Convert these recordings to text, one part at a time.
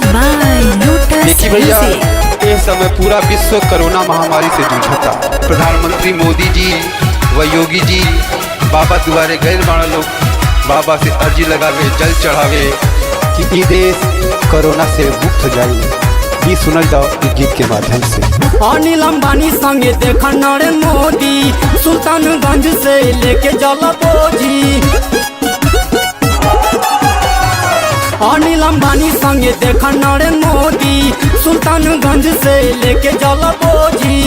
presented by Lotus देखिए भैया, Music। इस समय पूरा विश्व कोरोना महामारी से जूझता। प्रधानमंत्री मोदी जी व योगी जी बाबा दुआरे गए बाड़ा लोग बाबा से अर्जी लगावे, जल चढ़ावे कि ई देश कोरोना से मुक्त हो जाए। ये सुनल जाओ इस गीत के माध्यम से। अनिल अंबानी संगे देखा नरेंद्र मोदी सुल्तानगंज से लेके जल बोझी। अनिल अंबानी संगे देखा नरेंद्र मोदी सुल्तानगंज से लेके जल बोझी।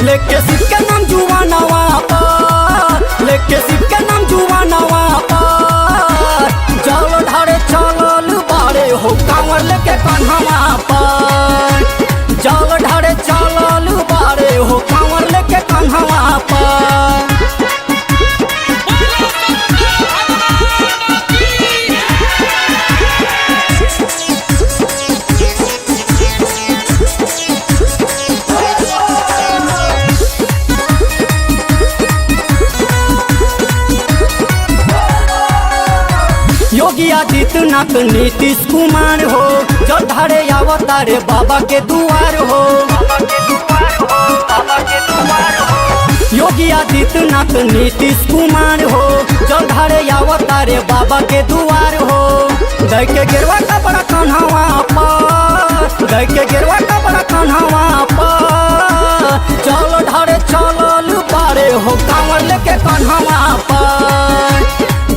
लेके शिव के नाम जुआ नवा पर, लेके शिव के नाम जुआ नवा पर जल ढारे चलल बारे हो कांवर लेके कन्हवा पर। जल ढारे चलल बारे हो कांवर लेके कन्हवा पर। योगी आदित्यनाथ नीतीश कुमार हो जल ढारे अवतारे बाबा के दुआर हो। योगी आदित्यनाथ नीतीश कुमार हो जल ढारे अवतारे बाबा के दुआर हो। दई के गिरवा कपड़ा कन्हवा पर, दई के गिरवा कपड़ा कन्हवा पर चल ढारे चलल बारे हो कांवर लेके कन्हवा पर।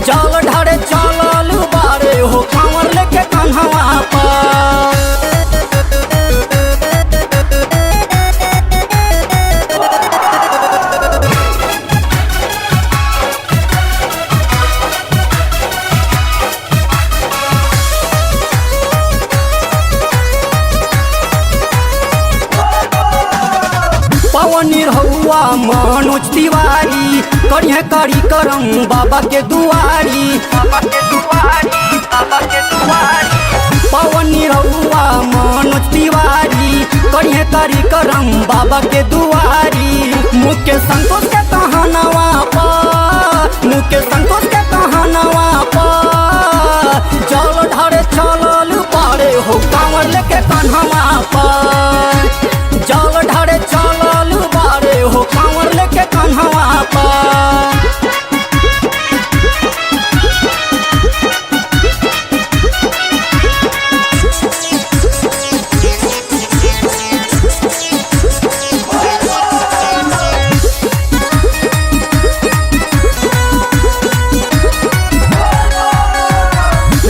जल ढारे चलल बारे हो कांवर लेके कन्हवा पर। पवनी रहुआ मनोज तिवारी करिए करी करम बाबा के दुआरी। पवनी रहुआ मनोज तिवारी करिए करी करम बाबा के दुआरी। मुके संतोष के कहनवा पर, मुके संतोष के कहनवा पर जल ढारे चलल बारे हो कांवर लेके कन्हवा पर। जल ढारे चलल बारे हो कांवर लेके कन्हवा पर।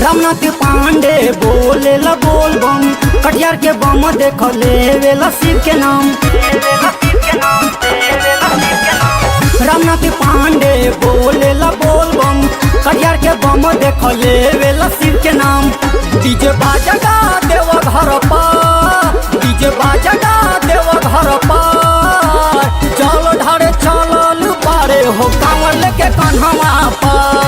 रामनाथ पांडे बोले ला बोल बम, कटियार के बम देख लेवेला शिव के नाम। रामनाथ पांडे बोले ला बोल बम, कटियार के बम देख लेवेला शिव के नाम। डीजे बाजा गा देव घर पर, डीजे बाजा गा देव घर पर जल ढारे चलल बारे हो कांवर लेके कन्हवा पर।